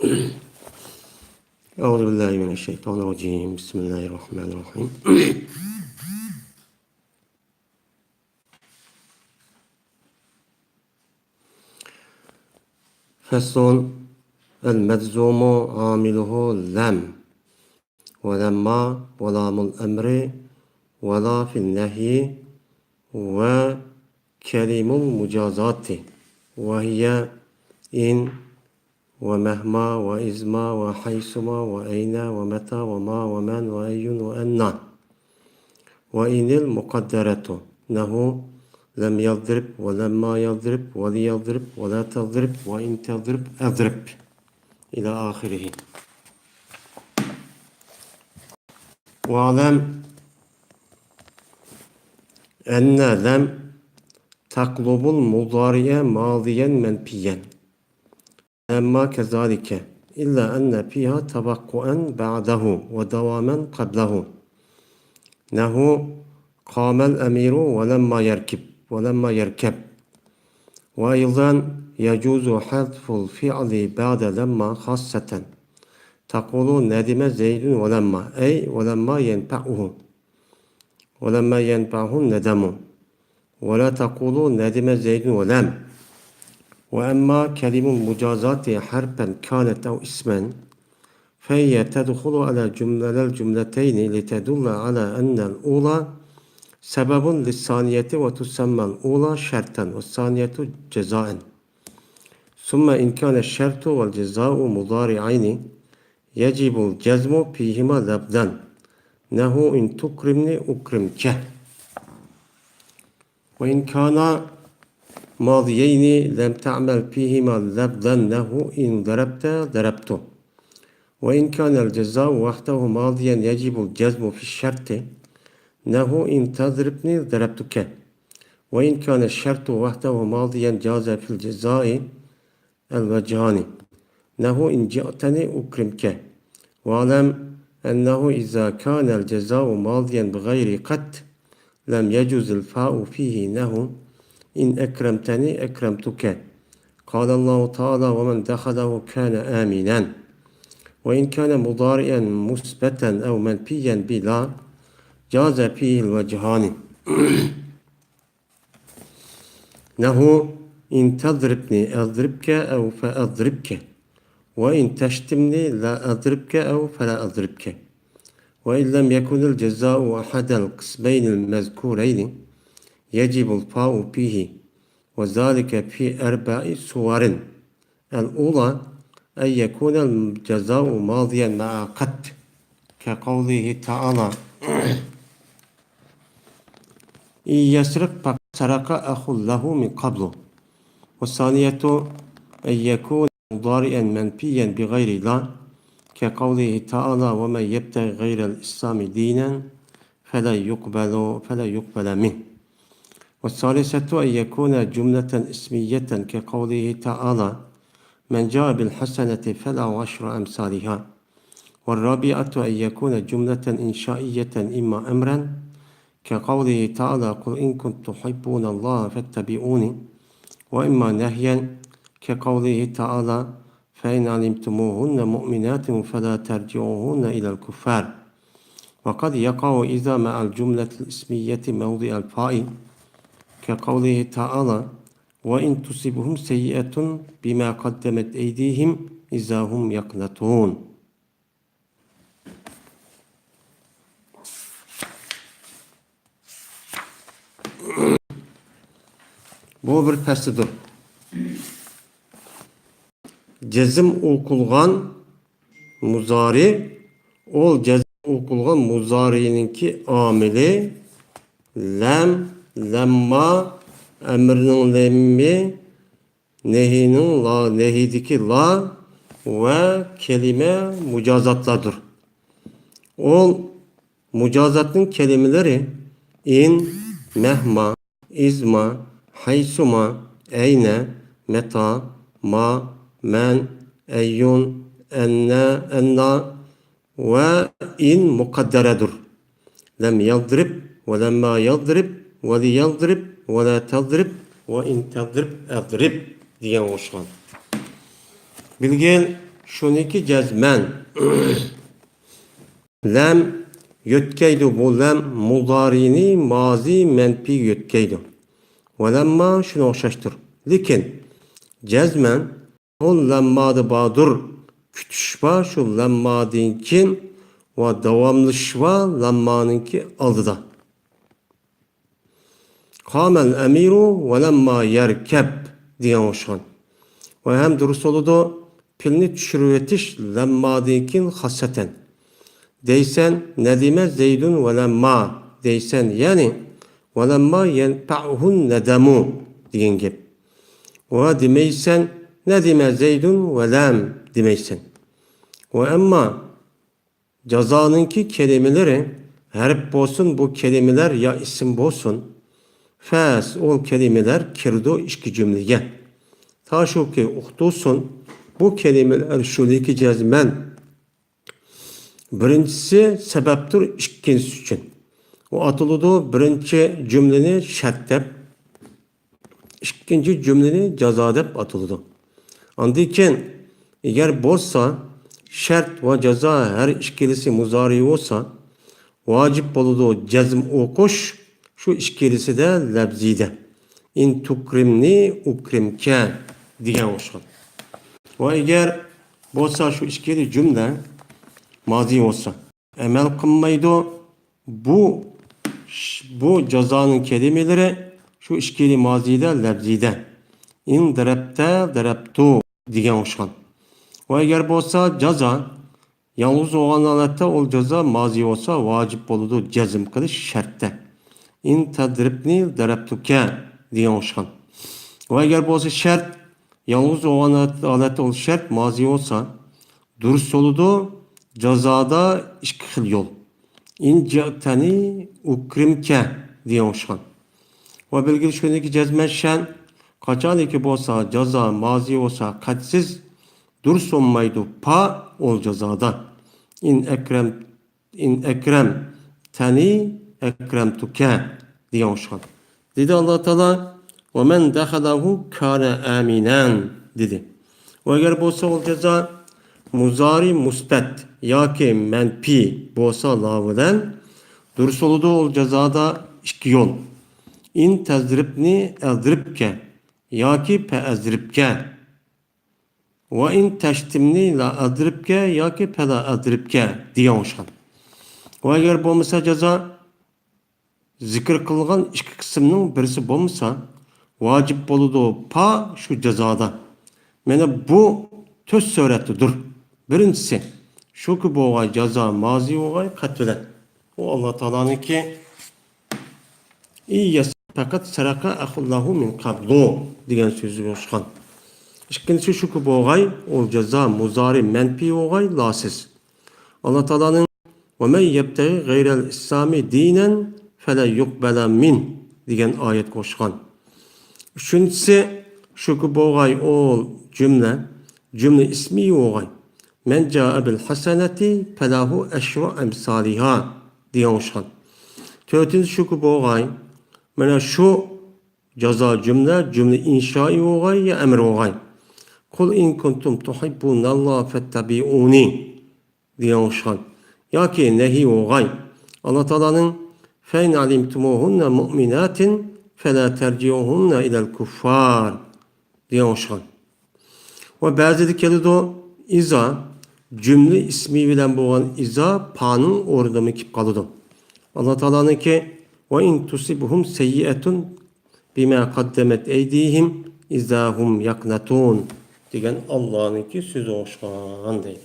أعوذ بالله من الشيطان الرجيم. بسم الله الرحمن الرحيم. فصل. المجزوم عامله لم، ولما، ولام الأمر، ولا في النهي، وكلم المجازات، وهي إن، ومهما، وإزما، وحيثما، وأين، ومتى، وما، ومن، وأي، وأن. وإن المقدرة نحو لم يضرب، ولما يضرب، وليضرب، ولا تضرب، وإن تضرب أضرب إلى آخره. واعلم أن لم تقلب المضارع ماضيا منفيا، لما كذلك، إلا أن فيها تبقؤا بعده ودواما قبله، نحو قام الأمير ولما يركب. وأيضا يجوز حذف الفعل بعد لما خاصة، تقول ندم زيد ولما، أي ولما ينفعه الندم، ولا تقول ندم زيد ولم. وأما كلمة المجازات حرفا كانت أو اسما، فهي تدخل على الجملتين لتدل على أن الأولى سبب للثانية، وتسمى الأولى شرطا والثانية جزاء. ثم إن كان الشرط والجزاء مضارعين يجب الجزم فيهما لفظا، نحو إن تكرمني أكرمك. وإن كان ماضيين لم تعمل فيهما لفظا، نحو إن ضربت ضربته. وإن كان الجزاء وحده ماضيا يجب الجزم في الشرط، نحو إن تضربني ضربتك. وإن كان الشرط وحده ماضيا جاز في الجزاء الوجهان، نحو إن جئتني أكرمك. واعلم أنه إذا كان الجزاء ماضيا بغير قد لم يجوز الفاء فيه، نحو إن أكرمتني أكرمتك. قال الله تعالى ومن دخله كان آمنا. وإن كان مضارعا مثبتا أو منفيا بلا جاز فيه الوجهان، نحو إن تضربني أضربك أو فأضربك، وإن تشتمني لا أضربك أو فلا أضربك. وإن لم يكن الجزاء أحد القسمين المذكورين يجب الفاء فيه، وذلك في 4 صور. الأولى أن يكون الجزاء ماضيا مع قد، كقوله تعالى إن يسرق فقد سرق أخ له من قبل. والثانية أن يكون مضارعا منفيا بغير لا، كقوله تعالى ومن يبتغي غير الإسلام دينا فلا يقبل منه. والثالثة أن يكون جملة اسمية، كقوله تعالى من جاء بالحسنة فله 10 أمثالها. والرابعة أن يكون جملة إنشائية إما أمرا، كقوله تعالى قل إن كنتم تحبون الله فاتبعوني. وإما نهيا، كقوله تعالى فإن علمتموهن مؤمنات فلا ترجعوهن إلى الكفار. وقد يقع إذا مع الجملة الاسمية موضع الفاء، كقوله تعالى وإن تصبهم سيئة بما قدمت أيديهم إذا هم يقنطون. Bu bir fəslidir. Cezim okulğan muzari, ol cezim okulğan muzarininki amili lem, lemma, emrinin lemmi, nehinin la, nehidiki la ve kelime mücazatlardır. Ol mücazatın kelimeleri in, mehma, izma, haysuma, eyne, meta, ma, men, eyyun, enne, enna ve in mukadderedir. Lem yadrib ve lemma yadrib ve li yadrib ve la tadrib ve in tadrib adrib diye hoşlan. Bilgin şuniki cezmen lem yötkeydu bu lem mudarini mazi menfi yötkeydu. Ve lemma şunu okşaştır. Lekin cezmen o lemmadı badur kütüşba şu lemmadinkin ve devamlışva lemmanınki aldıda. Kamel emiru ve lemma yerkeb diyen hoşan. Ve hem dürüst oludu pilini düşürüvetiş lemmadinkin haseten. Deysen nedime zeydun ve lemma deysen yani ve lemma yenfa'uhun nedemu diyen gibi. Ve demeysen nedime zeydun ve lem demeysen. Ve emma cezanınki kelimeleri harf olsun bu kelimeler ya isim olsun. Fes ol kelimeler kirdo işki cümleye. Ta şu ki uhtulsun bu kelimeler şuradaki cezmen. Birincisi sebeptir ikincisi için. O atılıdı birinci cümleni şart dep, ikinci cümleni ceza dep atılıdı. Andiken eğer bolsa şart ve ceza her ikilisi muzari olsa vacip boludu cezm okuş şu ikilisi de lebzide. İn tukrimni ukrimke diyen olsun. Ve eğer bolsa şu ikili cümle mazi olsa emel kılmaydı bu cezanın kelimeleri şu işkili mazide lebzide in dereptu diyen oluşan. Ve eğer bolsa ceza yalnız olan alette ol ceza mazi olsa vacip oludu cezim kılış şertte. İn tedribni dereptuke diyen oluşan. Ve eğer bolsa şert yalnız olan alette ol şert mazi olsa dürüst oludu cezada işkil yol. İn ci'teni ukrimke diye oluşan. Ve bilgili şöyle cezmen şen kaçan ki bolsa ceza mazi olsa kaçsız dürüst olmaydı pa ol cezada. İn ekrem teni ekrem tuke diye oluşan. Dedi Allah Teala ve men dehalahu kâne aminen dedi. Ve eğer bolsa ol ceza muzari musbet ya ki menfi bolsa lavıdan dürüst oludu ol cezada iki yol. İn tezribni ezdribke ya ki pe ezdribke ve in teştimni la ezdribke ya ki pe la ezdribke diye oluşan. Ve eğer bolmasa ceza zikir kılgan iki kısımның birisi bolmasa vacip boludu pa şu cezada. Mene bu töz söretlidir. Birincisi şu ki bu olay ceza mazi olay katülen. O Allah Teala'nın ki İyyes fakat saraka ahullahu min kablu diyen sözü oluşkan. İkincisi şu ki bu olay o ceza muzari menfi olay lasız. Allah Teala'nın ve men yebtegi gayrel İslami dinen fele yukbela min diyen ayet koşkan. Üçüncüsü şu ki bu olay o cümle ismi olay. Men ca'e bil haseneti felahu eşru emsaliha diyen oluşkan. Dördüncüsü şu ki bu olay mana şu ceza cümle inşai olay ya emir olay. Kul in kuntum tuhibbunallah fettabi'uni diyen oluşkan. Ya ki nehi olay. Allah Teala'nın fein alimtumuhunne mu'minatin fela terciuhunne ilel kuffar diyen oluşkan. Ve bazı dikeli de iza cümle ismi bilen boğan iza pa'nın orada kip kalıdı. Allah Teala'nın ki ve in tusibuhum seyyi'etun bima kaddemet eydihim izahum yaknatun diyen Allah'ın ki sözü hoşkan değil.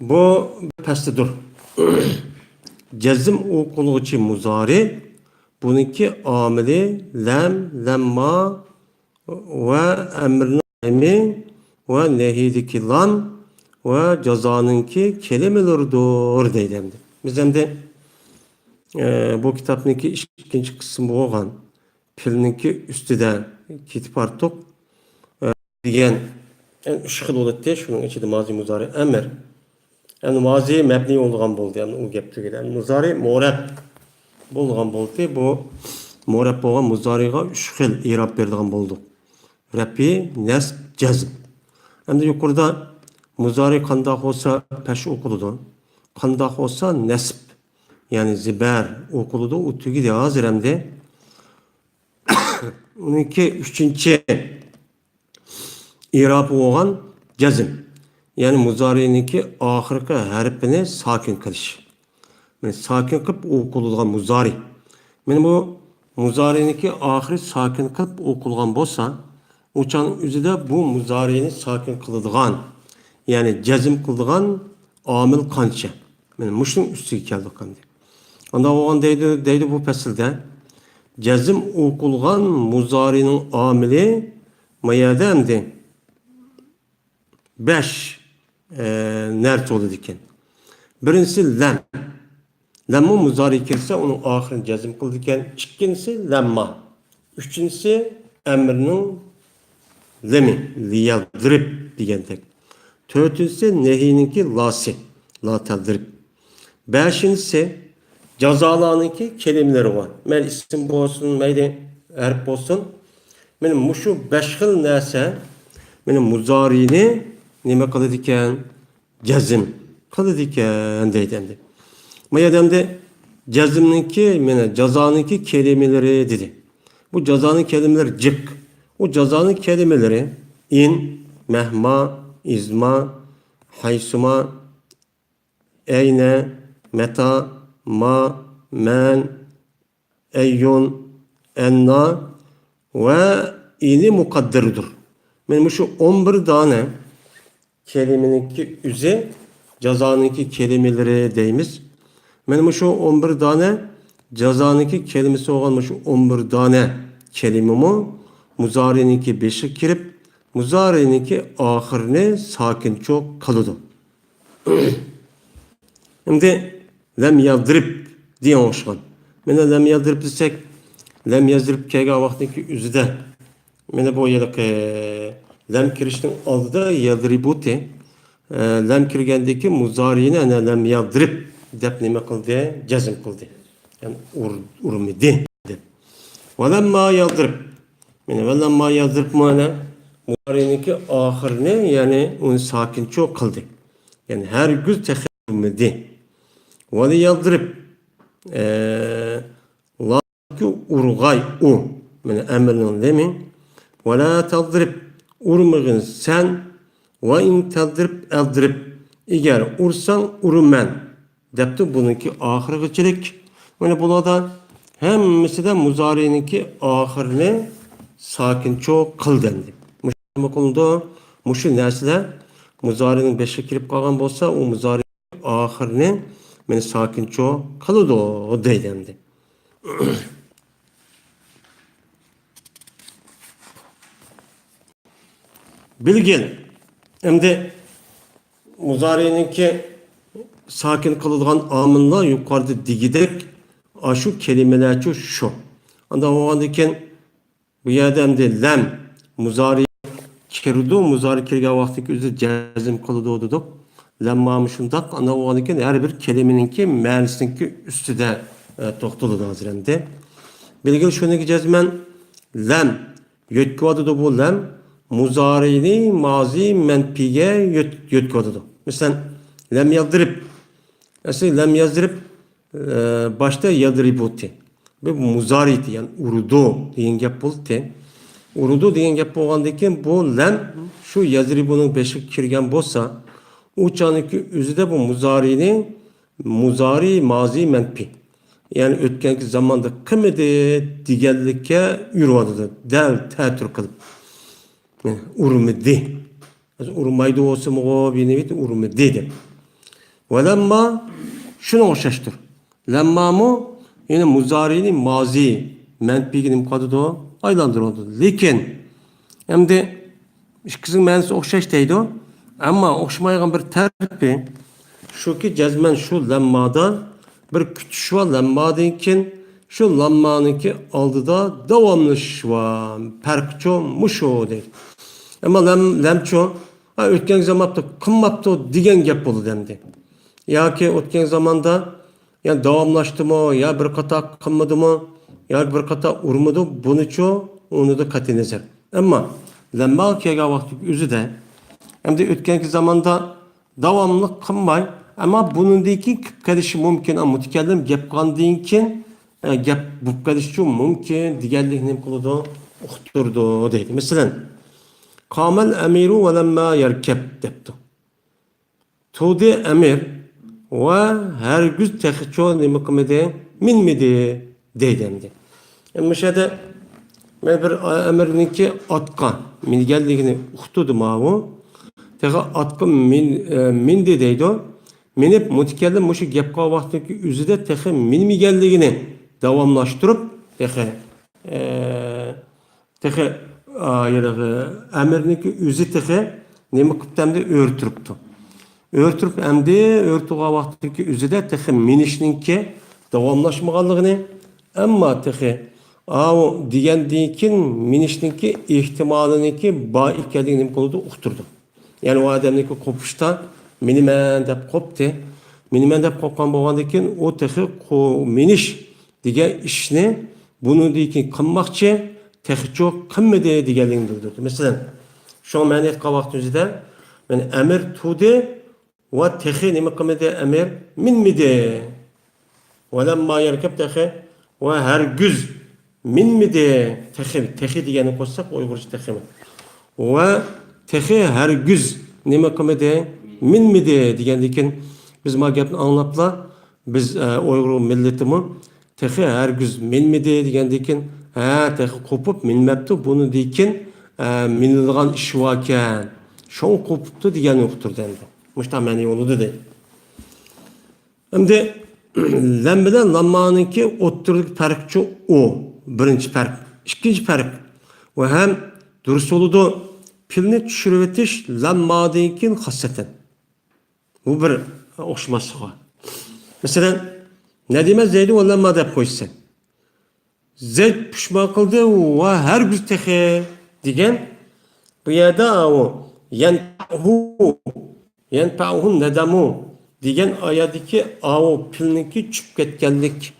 Bu pestidir. Cezim okuluğu muzari bununki amili lem, lemma ve emrine ve nehidiki lam ve cezanınki kelimelerdir deydemdi. Biz hem de bu kitapniki ikinci kısmı olan pilninki üstüde kitap artık diyen en üç xil oladı. Şunun içinde mazi muzari emir Yani mazi mebni olgan boldu. Yani o gepti. Yani muzari morab bolgan boldu. Bu morab bolgan muzariga 3 xil irab berdigan boldu. Rafi, nesb, cezm. Endi yuqorida muzari qandaq olsa peş okuldu. Qandaq olsa nesb. Yani ziber okuldu. O tügi de hazır hem de. Onunki üçüncü irabı olan cezm. Yani muzari'ninki ahırkı harfini sakin kılış. Yani sakin kılıp okulduğun muzari. Yani bu muzari'ninki ahırı sakin kılıp okulduğun bolsa, uçan üzüde bu muzari'ni sakin kıldığın, yani cezm kıldığın amil kança. Yani muşun üstü geldi kandı. Onda o deydi bu pesilde. Cezm okulgan muzari'nin amili mayada emdi. 5 nert oldu diken. Birincisi lem. Lemma muzari kirse onun ahirini cezm kıldı diken. İkincisi lemma. Üçüncüsü emrinin lemi. Liyadrib diyen tek. Dördüncüsü nehininki lasi. La tadrib. Beşincisi cazalarınki kelimeleri var. Men isim olsun, meyli harf olsun. Benim muşu 5 xil nese benim muzarini nime kıldı diken cezm kıldı diken deydendi. Mayademde cezmninki mene cazanınki kelimeleri dedi. Bu cazanın kelimeleri cık. O cazanın kelimeleri in, mehma, izma, haysuma, eyne, meta, ma, men, eyyun, enna ve ini mukadderdir. Benim şu 11 tane kelimeninki üze cazanınki kelimeleri deyimiz. Benim şu 11 tane cazanınki kelimesi olan şu 11 tane kelimemi muzarininki 5'e kirip muzarininki ahirine sakin çok kalıdı. Şimdi lem yadrib diye oşkan. Mene lem yadrib desek lem yadrib kega vaktiki üzde. Mene bu yedek lem kiriştin aldıda yadributi. Lem kirgendeki muzariine ene lem yadrib dep nime kıldı? Cezm kıldı. Yani urmidi. Ve lemma yadrib. Mene ve lemma yadrib mene muzarininki ahirine yani onu sakin çok kıldı. Yani her güz tehirmedi. Ve yadrib laki urgay u. Yani emrinin demin. Ve la tadrib urmağın sen ve in tadrib eldrib. Eğer ursan urmen. Depti bununki ahirgıçılık. Yani bunlardan hemmisi de muzarininki ahirine sakin çok kıl dendi. Muşu konuda muşu nesle muzarinin 5'e kirip kalgan bolsa o muzari ahirine meni sakin çok kalıdı o deydendi. Bilgin. Hem de muzarininki sakin kılıdığan amınla yukarıda digidek şu kelimeler şu. Anda o andaki bu yerde hem de lem muzari kirdu muzari kirga vaktiki üzü cezim kılıdı oduduk. Lem mamışındak anda o andaki her bir kelimeninki meğerlisinki üstü de toktulu hazirende. Bilgin şunu cezmen lem yötkü adıdı bu lem muzarini mazi menpiye yötkü adıdı. Mesela lem yadrib. Mesela lem yadrib başta yadributi. Bu muzariti yani urudu diyen gap buldu. Urudu diyen gap olgandaki bu lem şu yadribunun beşik kirgen bolsa uçanıki üzüde bu muzarini muzari mazi menpi. Yani ötkenki zamanda kımede digerlikke yürüvadı. Del tetür kılıp. Yani urumedi. Urumaydı olsa mı bir nevi urumedi dedim. Ve lemma şunu okşaştır. Lemma mı yine muzari'nin mazi menpiginin kadı da aylandır oldu. Lekin hem de kızın mensi okşaştaydı o. Ama okşamayan bir terpi şu ki cezmen şu lemmada bir kütüş var lemmadınkin şu lemmanınki aldı da devamlı şva perkço muşo değil. Ama lemço ötken zamanda kımmaptı digen gap oldu demdi. yoki o'tgan zamonda yani davomlashdimi, ya bir qator qilmadimi, ya bir qator urmadi, bunichu uni da qat'iy nazar. Ammo lamma kelgan vaqt o'zida hamda o'tgangi zamonda davomli qilmay, ammo buningdan keyin qilib qolishi mumkin. Mutakallim gap qilgandan keyin gap bo'lib qolishi mumkin deganlikni nima qiladi? Uqtirdi deydi. Masalan, qamal amiru va lamma yarkab debdi. Tudi amir va hargiz taqicho nima qilmadi? Minmidi deydi endi. Endi shada men bir amirniki otqa minganligini uqtirdi ma'u. Taqa otqa mindi deydi. Minib mutakallim mushu gap qilgan vaqtdagi o'zida taqa minmaganligini davomlashtirib taqa amirniki o'zi taqa nima qilibdi o'rtiribdi. Örtürüp emdi, örtüğe vaxtdaki üzüde tehi minişninki davamlaşmağanlığını ama tehi o diyendiğin minişninki ihtimalınki ba ikeliğini konuda uqturdu. Yani o adamdaki kopuşta minimen dep koptu. Minimen dep kopkan boğandakin o tehi miniş diye işini bunu diyekin kılmakçı tehi çok kımmede diyenliğini durdurdu. Mesela şu an meniyet kavaqt üzüde yani emir tudi ve tehi nima qilmadi amir minmidi. Velemma yerkab tehi ve hergüz minmidi. Tehi degani qo'shsak Uyg'urcha tehi. Ve tehi hergüz nima qilmadi minmidi degandan biz ma gapni anglabla biz Uyg'ur millatimi tehi hergüz minmidi degandan ha tehi qo'pib minmabdi buni dekin minilgan ish ekan. Şoň qo'pibdi degani uqtirdi endi. Müştamani onu da değil. Şimdi lam bilan lammanınki o'ttirlik farqi o. Birinci farq. İkinci farq. Ve hem durust oludu pilni tushirib etish lammadinkin xassatan. Bu bir o'xshamaslığı. Mesela ne demez Zeyd ve lamma deb qo'ysan. Zeyd pushman qildi ve her bir tehi degan bu yerda o yanfa'uhum nadamu degan oyatdagi o pilniki tushib ketganlik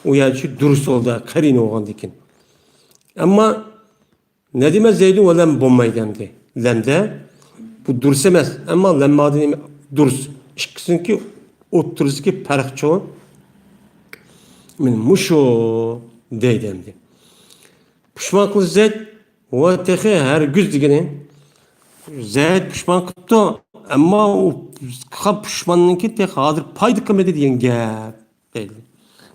u yerchi durust oldu qarin o'g'andikin. Ammo nadima Zeyd va lam bo'lmaydi endi. Lamda bu durust emas, ammo lammadin durust. Ikkisiniki o'ttirishga farqchi. Men musho deydi endi. Pushman qildi Zeyd va tehi hargiz degani Zeyd pushman qildi. Ama o pushmanninki tek hazır paydı qilmadi degan gap deydi.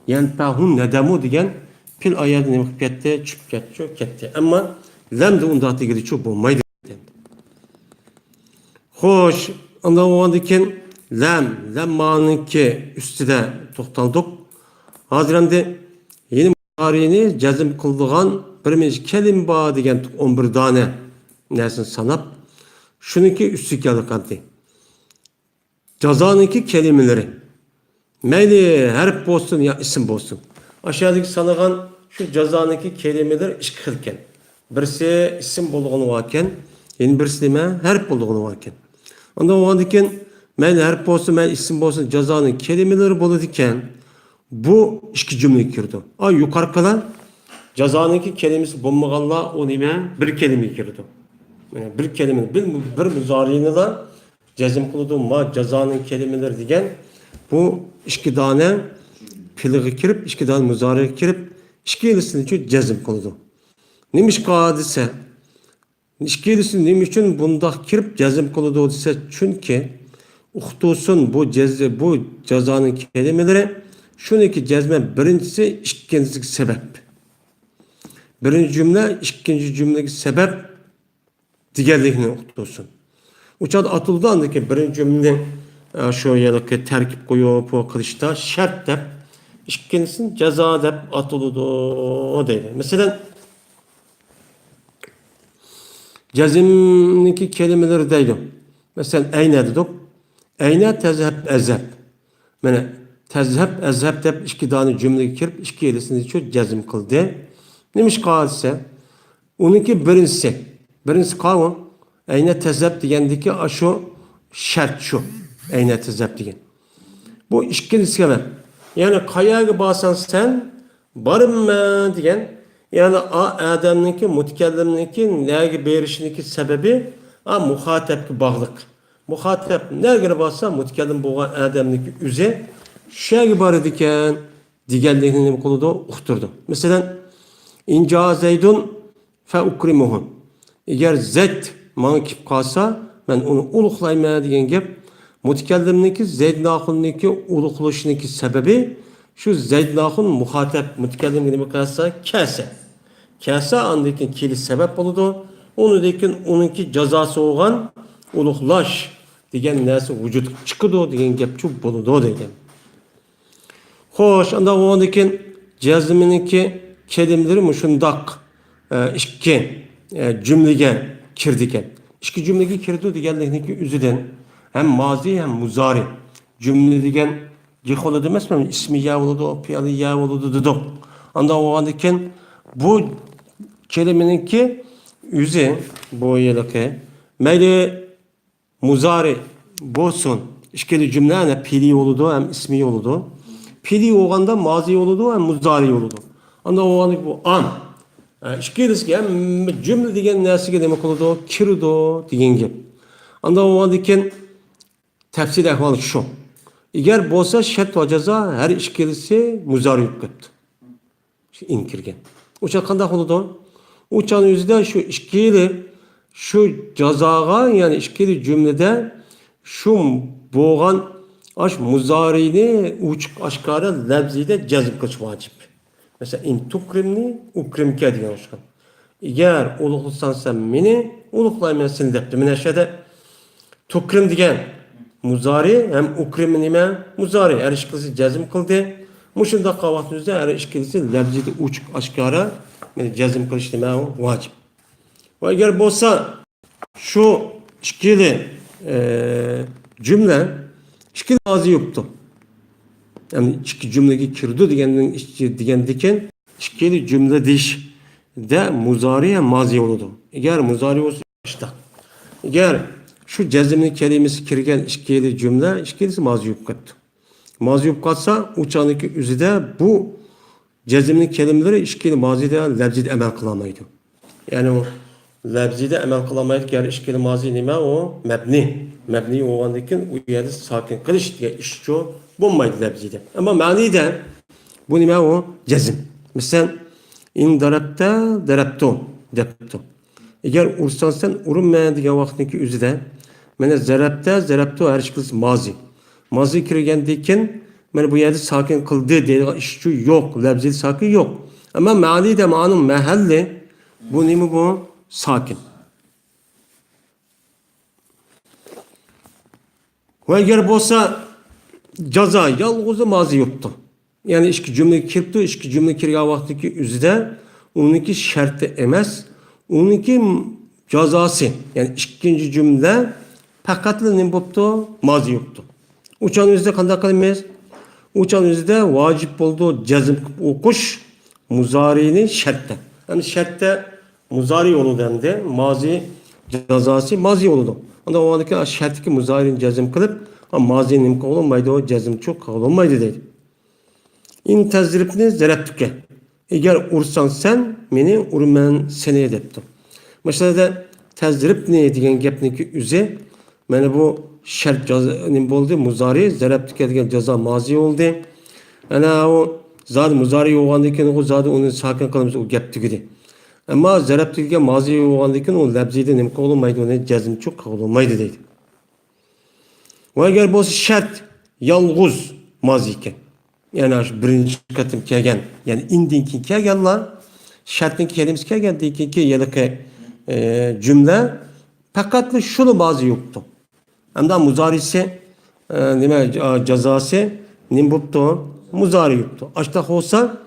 Yani tahun nadamu degan pil oyadi nima qilib ketdi, tushib ketdi. Ammo lamda unda tegirichi bo'lmaydi dedi. Xo'sh, unda o'g'andikin lammaniki ustida to'xtaldik. Hozir endi yeni muharrini jazm qildigan bir necha kelim bor degan 11 dona narsani sanab şununki üstü geldi. Cazanınki kelimeleri. Meyli harf olsun ya isim olsun. Aşağıdaki sanılan şu cazanınki kelimeler iki xilken. Birisi isim bulduğunu varken, yeni birisi deme harf bulduğunu varken. Ondan o andiken meyli harf olsun, meyli isim olsun cazanın kelimeleri bulurken bu iki cümle girdi. Ay yukarı kalan cazanınki kelimesi bulmağanla o nime bir kelime girdi. Yani bir kelime, bir müzariyini de cezim kılıdı ma cezanın kelimeleri degen bu iki tane piliği kirip, iki tane müzariye kirip, iki ilisini için cezim kılıdı. Neymiş kadise? İki ilisini neymiş için bunda kirip cezim kılıdı ise çünkü uxtusun bu cezanın kelimeleri şunu ki cezme birincisi ikincisi sebep. Birinci cümle, ikinci cümle sebep diğerliğini uqtursun. Uçad atıldı andaki birinci cümle şu yerdeki terkip koyup o kılışta şart dep, ikincisini ceza dep atıldı o değil. Mesela cezimdeki kelimeleri değil. Mesela eyne dedik. Eyne tezheb ezheb. Yani tezheb ezheb dep iki tane cümle kirip iki yerisini çok cezim kıldı. Neymiş kalse? Onunki birincisi kavun. Eyne tezheb degendeki şu şart şu. Eyne tezheb degen. Bu işkili sebep. Yani kayaga basan sen barınma diyen yani adamniki mutkellimniki nege berişiniki sebebi muhatepki bağlık. Muhatep nereye bassa mutkellim boğan adamniki üze şegi bar diken digenliğini kulu da uqturdu. Mesela inca zeydun fe ukrimuhum. Eğer Zeyd bana kip kalsa ben onu uluqlayma degan gap mutakallimniki Zeyd naxunniki uluqlashuniki sebebi şu Zeyd naxun muhatap mutakallim nima qilsa kasa andaki keli sebep boludu. Onu dekin onunki cazası olgan uluqlash degan narsa vücut chiqidi degan gap chu boludu degan. Xo'sh, anda ondakin jazminiki kelimleri mushundaq ikki cümlege kirdiken. İki cümlege kirdi deganlikniki üzüden hem mazi hem muzari. Cümle degen ciholu demez mi? İsmi ya oludu, piyali ya oludu dedik. Anda o andiken bu kelimeninki üzü bu yeleke meyli muzari bolsun. İşkili cümle hem pili oludu hem ismi oludu. Pili olganda mazi oludu hem muzari oludu. Anda o andik bu an. İşkilisi hem cümle degen nesige demek oludu, kirdo degen gap. Anda o andiken tefsir ehvalı şu. Eğer bolsa şart ve ceza her işkilisi muzari yükletti. İnkirgen. Uça kanda oludu. Uçanın yüzünden şu işkili şu cezaga yani işkili cümlede şu boğan aş muzarini uçuk aşkara lebzide cezim kılış vacip. Mesela in tukrimni ukrimke diyen uçkan. Eğer uluqlusan sen beni uluqlayman seni depti. Mine şeyde tukrim diyen muzari hem ukrim nime muzari her işkilisi cezim kıldı. Muşunda kavatınızda her işkilisi lebzide uçuk aşkara cezim kılış nime vacip. Ve eğer bolsa şu işkili cümle işkili azı yoktu. Yani iki cümleki kirdu diken işkili cümle diş de muzariye mazi oludu. Eğer muzari olsa işte. Eğer şu cezimli kelimesi kirgen işkili cümle işkilisi mazi yupkattı. Mazi yupkatsa uçanıki üzüde bu cezimli kelimeleri işkili mazide lebzide emel kılamaydı. Yani o lebzide emel kılamaydı ki işkili mazi nime o mebni. Mebni olandikin o yerde sakin kılış diye işçi bulmaydı lebzide. Ama manide bu nime o cezim. Mesela in darabta depto. Eğer ursan sen urunmayan diye vaktindeki üzüde mene zarabto her işkilisi mazi. Mazi kirgendiyken mene bu yerde sakin kıldı diye işçi yok. Lebzide sakin yok. Ama manide manın mehalli bu nime bu sakin. Ve eğer bolsa caza yalğızı mazi yoktu. Yani iki cümle kirpti, iki cümle kirga vaktiki üzüde onunki şartı emez, onunki cazası. Yani ikinci cümle pakatlı ne boptu, mazi yoktu. Uçan üzüde kandak kılmaz. Uçan üzüde vacip oldu cezim okuş muzari'nin şartı. Yani şartta muzari oludu hem de mazi cazası mazi oludu. Onda o andaki şarttaki muzari'nin cezim kılıp ama mazi'nin imkan olmaydı o cezim çok olmaydı dedi. İn tezribni zereptüke. Eğer ursan sen beni urmen seni edeptim. Mesela da tezribni diyen gepniki üze bana bu şart cezanın oldu muzari zereptüke diyen ceza mazi oldu. Yani o zaten muzari olgandaki o zaten onun sakin kalmış o geptüke. Ama zereptüke mazi olgandaki o lebzide imkan olmaydı onun cezim çok olmaydı dedi. Ve eğer bu şart yalğız maziyken yani birinci katım kelgen yani indinki kelgenler şartın kelimesi kelgen dikinki yedeki cümle fakat şunu bazı yoktu. Hem de muzarisi nime cezası nimbuptu muzari yoktu. Açtak olsa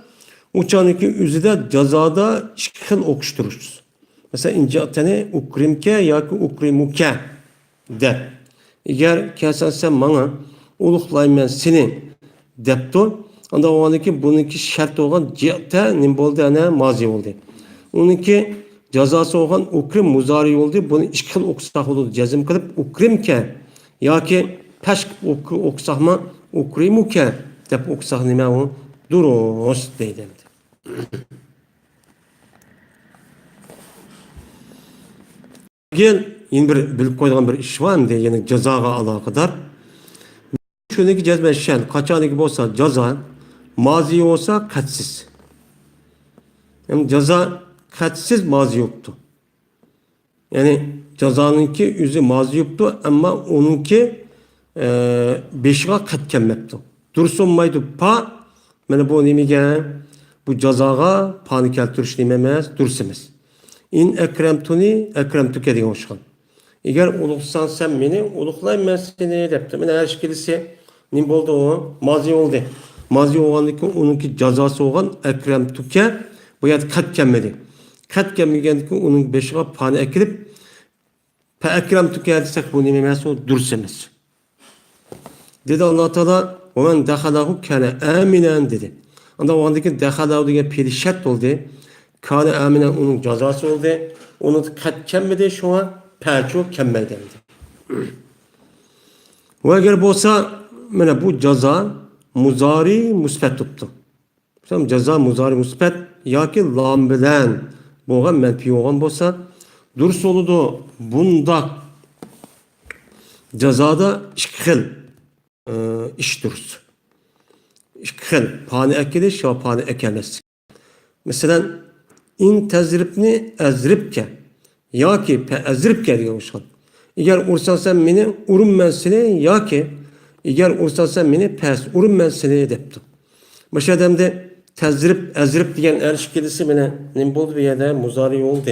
uçanıki üzüde cezada şıkkın okuştururuz. Mesela ince tane ukrimke ya ki ukrimuke de. Eğer kelsen sen bana uluqlayman seni depto, anda o andaki bununki şart olan cihte nim oldu ana mazi oldu. Onunki cezası olan ukrim muzari oldu. Bunu işkil okusak oldu. Cezim kılıp ukrimke ya ki peşk okusakma ukrimuke deb o'qisak nima u? Durust deydi. Gel, yine bir bilip koyduğum bir iş var mı diye, yani cezaga alakadar. Şundaki cezbe şen, kaçaniki olsa ceza, mazi olsa katsiz. Yani ceza katsiz mazi yoktu. Yani cezanınki yüzü mazi yoktu ama onunki beşiğe kat gelmekti. Dursun maydı pa, bana bu nemige, bu cezaga pani keltiriş nememez, dursemez. İn ekremtuni, ekremtüke diye hoşkan. Eğer uluksan sen beni, uluklayım ben seni depti. Bana her şekilde ne oldu o? Mazi oldu. Mazi oğandaki onunki cezası olan ekremtüke, bu ya kat gelmedi. Kat gelmeyendeki onun beşiğe pani ekilip, pe ekremtüke desek bu nememez o dursemez. Dedi Allah Teala, "Omen dehalahu kana aminen" dedi. Anda o andaki dehalahu diye perişet oldu. Kana aminen onun cezası oldu. Onu kat kemmedi şu an perço kemmedi. Ve eğer olsa bu ceza muzari musbet tuttu. Tamam, ceza muzari musbet ya ki lam bilen boğan menfi olan olsa durs oludu bunda cezada işkil iş durus. İşkil pani ekiliş ya pani ekemez. Mesela in tezribni ezribke ya ki pe ezribke diyormuşlar. Eğer ursan sen beni urum ben seni ya ki eğer ursan sen beni pes urum ben seni depti. Başka adamda tezrib ezrib diyen erşikilisi bana ne buldu bir yerde muzari oldu.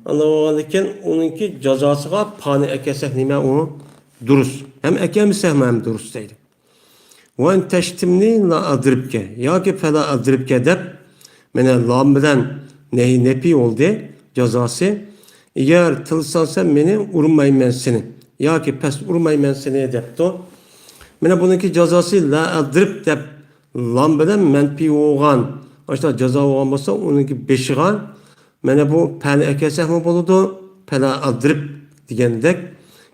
Anlamalıken onunki cezasıga pani ekesek nime onu durus. Hem ekemsek hem durus deydi. Ve en teştimni la adribke ya ki fe la adribke dep mene lam bilen nepi oldu cezası. Eğer tılsan sen beni urmayım ben seni. Ya ki pes urmayım ben seni depti. Mene bununki cezası la adrib dep lam bilen menpi oğan. İşte ceza oğan olsa onunki beşiğe mene bu peni ekesek mi buludu? Pela adrib digendek.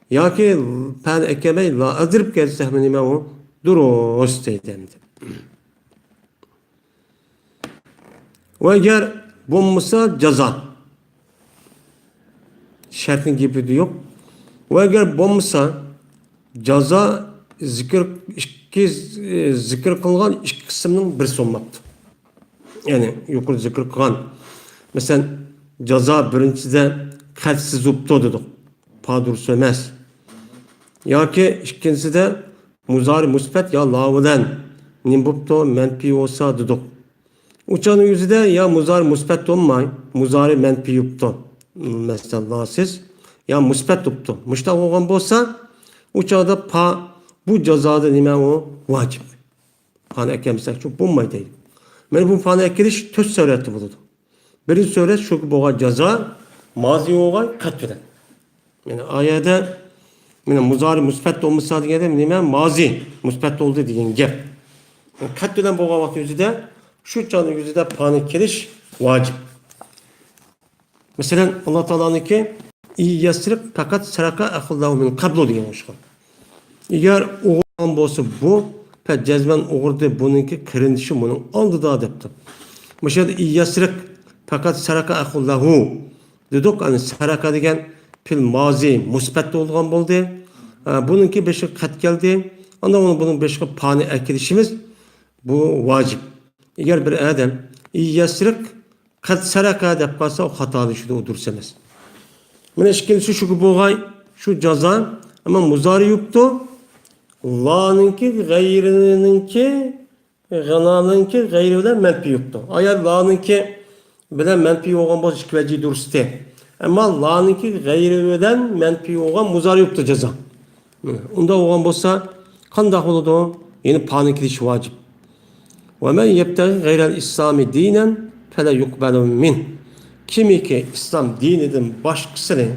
Ya ki peni ekemey la adrib gelsek mi nime o? Durust deydi. Ve eğer bulmuşsa ceza. Şartın gibi de yok. Ve eğer bulmuşsa ceza zikir kılgan iki kısmının birisi olmaktı. Yani yukarı zikir kılgan. Mesela ceza birincide katsiz upto dedik. Padur söylemez. Ya ki ikincisi de muzari musbet ya lavuden nimbupto menpi olsa dedik. Uçanın yüzü de ya muzari musbet olmay, muzari menpi yupto. Mesela siz ya musbet yupto. Müştak olan olsa uçağda pa bu cezada nime o vacip. Pana eklemsek çok bulmay değil. Ben bu pana ekiliş töz sureti buldu. Birinci suret şu ki boğa ceza mazi oğa katveden. Yani ayette yani muzari musbet olmasa diye de nime mazi musbet oldu diyen gep. Yani katveden boğa vakti yüzüde şu canı yüzüde pana ekiliş vacip. Mesela Allah Teala'nın ki iyi yasırıp fakat saraka ahullahu min kablo diyen hoşkan. Eğer oğlan bolsa bu, pe cezmen oğurdu bununki kırınışı bunun aldı da depti. Mesela iyi yasırık fakat saraka ahullahu dedik, hani saraka degen pil mazi musbet olgan boldu. Bununki beşik kat geldi. Anda bunun beşik pani ekilişimiz bu vacip. Eğer bir adam iyi yasırık kat saraka dep kalsa o hatalı şu da odursemez. Mene şikilisi şu ki boğay şu ceza ama muzari yuptu. La'nınki gayrininki gınanınki gayrinden menfi yoktu. Eğer la'nınki bilen menfi olan boz işkiveci durste. Ama la'nınki gayrinden menfi olan muzari yoktu ceza. Onda olan bozsa kandak oldu yeni panik ediş vacip. Ve men yebtegi gayrel İslami dinen fele yukbelu min. Kimi ki İslam dininin başkasını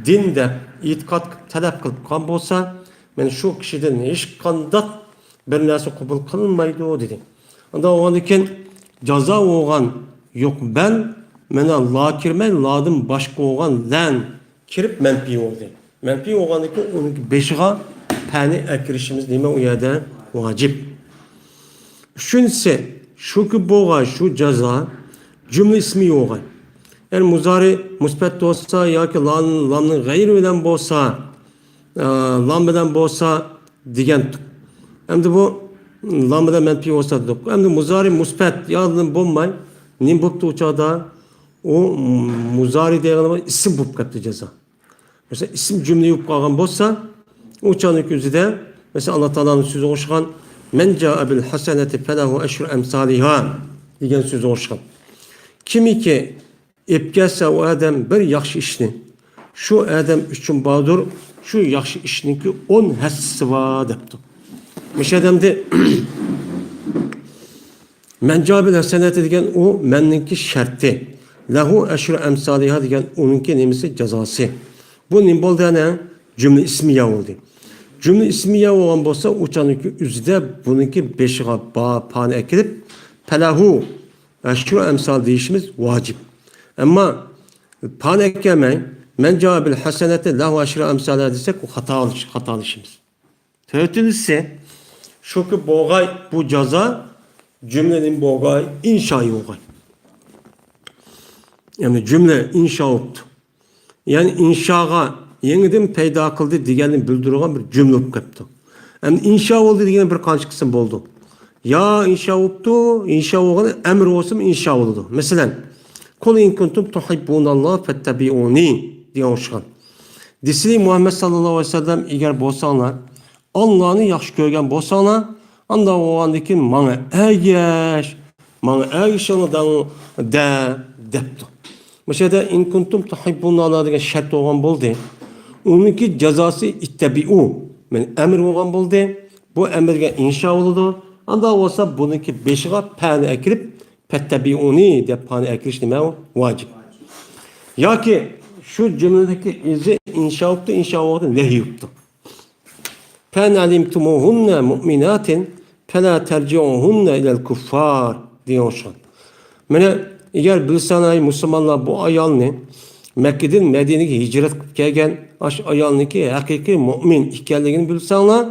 dinde itikat talep kılıp kan bolsa men şu kişiden hiç kandat bir narsa kabul kılınmaydı o dedi. Anda o andiken ceza oğan yok ben mena la kirmen ladım başka oğan lan kirip menfi oldu. Menfi oğandaki onun beşiğe pani ekirişimiz nime o yerde vacip. Üçüncüsü, şu boğa, şu ceza, cümle ismi yok. Yani muzari musbet olsa ya ki lamın gayri bilen olsa, lam bilen olsa digen. Hem de bu lam bilen menfi olsa da. Hem de muzari musbet yazılım bulmay. Nim buptu uçağda o muzari diye isim bup kaptı ceza. Mesela isim cümle yup kalgan olsa uçağın yüzüde mesela Allah Teala'nın sözü hoşkan men ca'a bil haseneti felahu eşru emsaliha diyen sözü hoşkan. Kimi ki epkese o adam bir yaxşı işini şu adam üçün bağdır şu yaxşı işini ki 10 hessisi var depti. Miş adamdı men ca'a bil haseneti diyen o menninki şerti. Lahu eşru emsaliha diyen onunki nemisi cezası. Bu nim boldu ne? Cümle ismiye oldu. Cümle ismiye olan bolsa uçanınki üzde bununki beşiğe pane ekilip pelahu eşru emsal deyişimiz vacip. Ama pane eklemeyin men ca'a bil haseneti lahu eşru emsaliha desek o hatalı işimiz. Tövtülüse şu ki boğay bu ceza cümlenin boğay inşayı boğay. Yani cümle inşa oldu. Yani inşağa yeniden peyda kıldı diğerini bildiren bir cümle olup kaptı. Yani inşa oldu diğerini bir kanç kısım oldu. Ya inşa oldu, inşa oldu, emir olsun inşa oldu. Mesela kul in kuntum tuhibbunallah fettabi'uni diye hoşkan. Disili Muhammed sallallahu aleyhi ve sellem eğer bolsanlar Allah'ını yaxşı görgen bolsanlar anda o andaki bana ergeç, bana ergeç onu da depti. Mesela in kuntum tuhibbunallah degan şart olgan boldu. Onunki cezası ittebi'u. Yani emir olgan boldu. Bu emirge inşa oldu. Anda olsa bununki beşiğe pani ekirip fettabi'uni de pani ekiriş nime vacip. Ya ki şu cümledeki izi inşa oldu nehi yuptu. Fen alimtumuhunne mu'minatin fela terci'uhunne ilel kuffar diyor şu an. Yani eğer bilsene Müslümanlar bu ayalını Mekke'den Medine'ye hicret gelgen ayalniki hakiki mümin ikkenligini bilsenler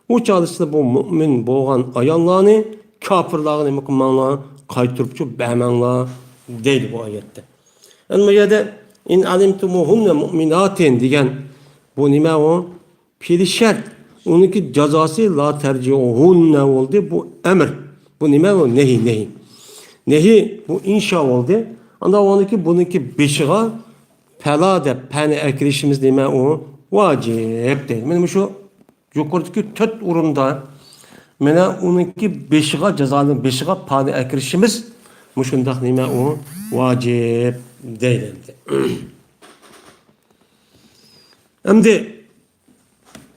o çalışsa bu mümin boğan ayallarını kafirlerini mükemmeller kaytırıpçı behmenler değil bu ayette. Yani yerde in alimtumuhunne mu'minatin diyen bu nime o piri şart. Onunki cezası la terci'uhunne oldu bu emir. Bu nime o nehi. Nehi bu inşa oldu. Anda onunki bununki beşiğe pela de pene ekirişimiz nime o vacip değil. Benim şu yukarıdaki tört urumda mene onunki beşiğe cezalı beşiğe pene ekirişimiz muşundak nime o vacip değil. Hem de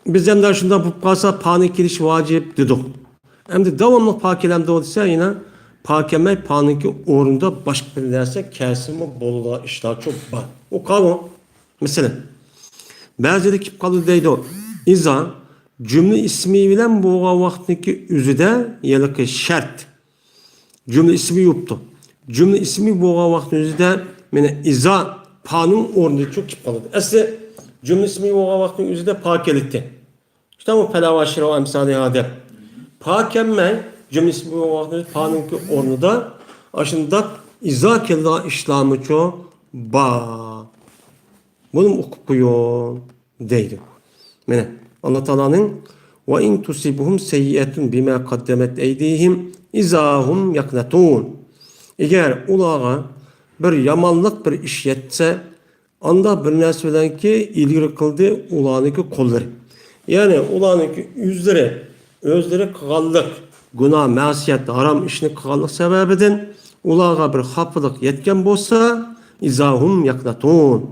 biz hem de şunda bu kalsa pane kiriş vacip dedik. Hem de devamlı pakelemde olsa yine pakeme panınki orunda başka bir derse kesimi bolula işler çok var. O kavram mesela bazı da kip kalı deydi o. İza cümle ismi bilen bu vaktindeki üzüde yelaki şart. Cümle ismi yoktu. Cümle ismi bu vaktindeki üzüde mene iza panın orunda çok kip kalı. Aslında cümle ismi bu vaktindeki üzüde pakelikti. İşte bu pelavaşira o emsali hade. Pakemme cümle ismi bu vaktindeki panınki orunda aşında iza kella işlamı çoğu ba. Bunun okuyor değildi. Mene Allah Teala'nın ve in tusibuhum seyyi'etun bima kaddemet eydihim izahum yaknatun. Eğer ulağa bir yamanlık bir iş yetse anda bir nerse bilen ki ilgili kıldı ulağınki kolları. Yani ulağınki özleri kıgallık, günah, masiyet, haram işini kıgallık sebebiden ulağa bir hafılık yetken bolsa izahum yaknatun.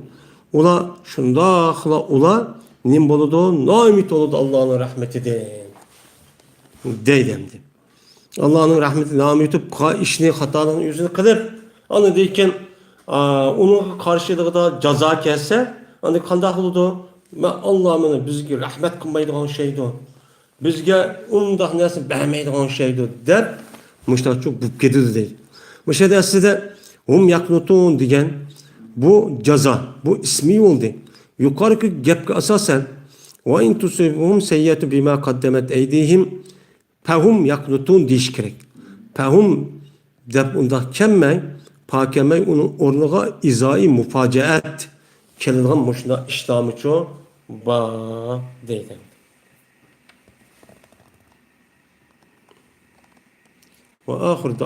Ula şundakla ula nim boludu, naimit oludu Allah'ın rahmetinden. Deydemdi. Allah'ın rahmeti naimitup işini hataların yüzünü kılıp onu deyken onun karşılığı da ceza kesse onu kandak oludu. Allah'ın bizge rahmet kılmaydıgan şeydi. Bizge ondak nersin beğenmeydigan şeydi der. Müştak çok bu kedidi değil. Müştak size hum yaknutun diyen bu ceza, bu ismi oldu. Yukarıki gepke asasen ve in tusibuhum seyyi'etun bima kaddemet eydihim Fehum yaknutun diş kerek. Fehum dep unda kemme pakeme onun ornağa izai mufacaat kelilgan muşna işlamı ço ba deyden. Ve ahir